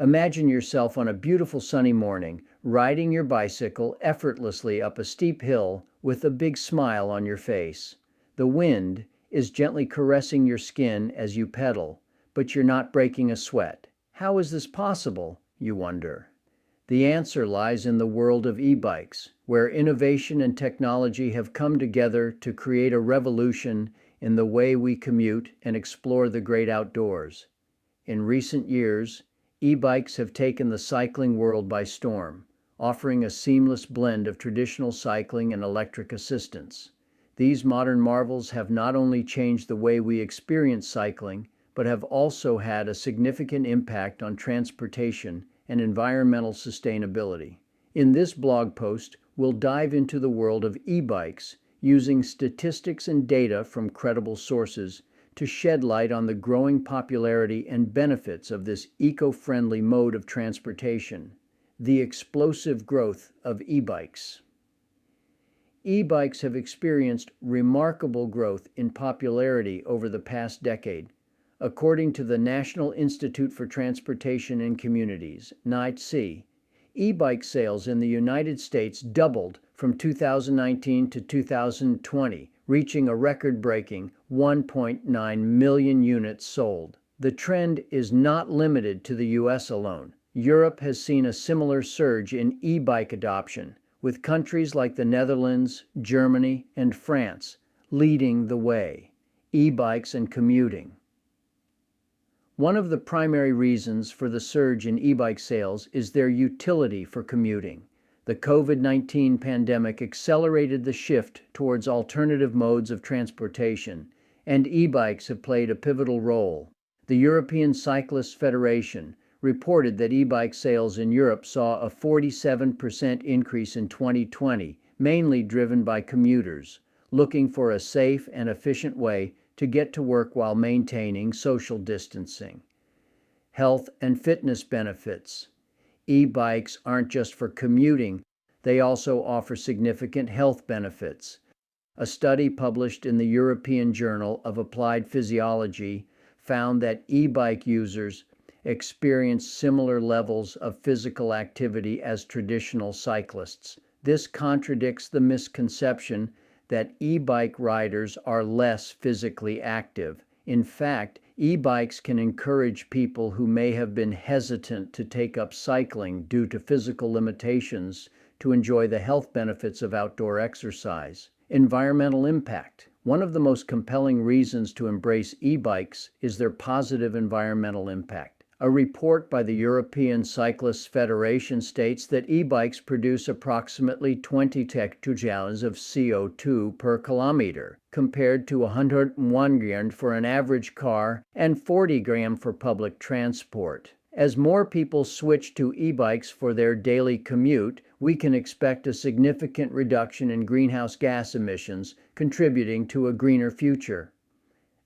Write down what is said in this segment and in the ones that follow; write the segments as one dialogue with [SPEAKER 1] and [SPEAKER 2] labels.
[SPEAKER 1] Imagine yourself on a beautiful sunny morning, riding your bicycle effortlessly up a steep hill with a big smile on your face. The wind is gently caressing your skin as you pedal, but you're not breaking a sweat. How is this possible, you wonder? The answer lies in the world of e-bikes, where innovation and technology have come together to create a revolution in the way we commute and explore the great outdoors. In recent years, e-bikes have taken the cycling world by storm, offering a seamless blend of traditional cycling and electric assistance. These modern marvels have not only changed the way we experience cycling, but have also had a significant impact on transportation and environmental sustainability. In this blog post, we'll dive into the world of e-bikes using statistics and data from credible sources to shed light on the growing popularity and benefits of this eco-friendly mode of transportation. The explosive growth of e-bikes. E-bikes have experienced remarkable growth in popularity over the past decade. According to the National Institute for Transportation and Communities, NITC, e-bike sales in the United States doubled from 2019 to 2020, reaching a record-breaking 1.9 million units sold. The trend is not limited to the US alone. Europe has seen a similar surge in e-bike adoption, with countries like the Netherlands, Germany, and France leading the way. E-bikes and commuting. One of the primary reasons for the surge in e-bike sales is their utility for commuting. The COVID-19 pandemic accelerated the shift towards alternative modes of transportation, and e-bikes have played a pivotal role. The European Cyclists Federation reported that e-bike sales in Europe saw a 47% increase in 2020, mainly driven by commuters looking for a safe and efficient way to get to work while maintaining social distancing. Health and fitness benefits. E-bikes aren't just for commuting, they also offer significant health benefits. A study published in the European Journal of Applied Physiology found that e-bike users experience similar levels of physical activity as traditional cyclists. This contradicts the misconception that e-bike riders are less physically active. In fact, e-bikes can encourage people who may have been hesitant to take up cycling due to physical limitations to enjoy the health benefits of outdoor exercise. Environmental impact. One of the most compelling reasons to embrace e-bikes is their positive environmental impact. A report by the European Cyclists Federation states that e-bikes produce approximately 20 hectojoules of CO2 per kilometer, compared to 101 grams for an average car and 40 grams for public transport. As more people switch to e-bikes for their daily commute, we can expect a significant reduction in greenhouse gas emissions, contributing to a greener future.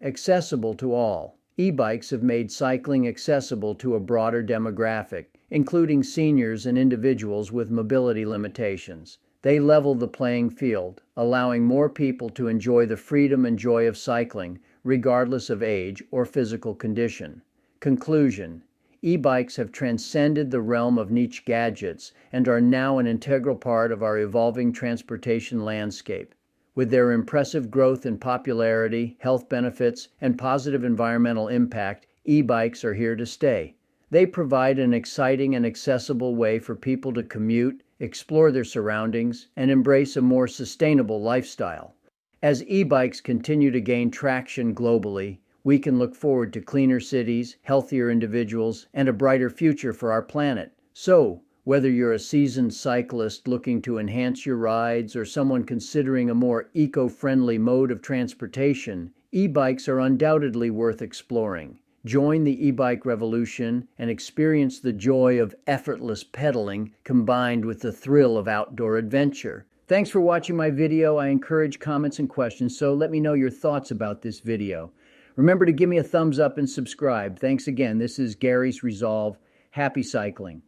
[SPEAKER 1] Accessible to all. E-bikes have made cycling accessible to a broader demographic, including seniors and individuals with mobility limitations. They level the playing field, allowing more people to enjoy the freedom and joy of cycling, regardless of age or physical condition. Conclusion: e-bikes have transcended the realm of niche gadgets and are now an integral part of our evolving transportation landscape. With their impressive growth in popularity, health benefits, and positive environmental impact, e-bikes are here to stay. They provide an exciting and accessible way for people to commute, explore their surroundings, and embrace a more sustainable lifestyle. As e-bikes continue to gain traction globally, we can look forward to cleaner cities, healthier individuals, and a brighter future for our planet. So, whether you're a seasoned cyclist looking to enhance your rides or someone considering a more eco-friendly mode of transportation, e-bikes are undoubtedly worth exploring. Join the e-bike revolution and experience the joy of effortless pedaling combined with the thrill of outdoor adventure. Thanks for watching my video. I encourage comments and questions, so let me know your thoughts about this video. Remember to give me a thumbs up and subscribe. Thanks again. This is Gary's Resolve. Happy cycling.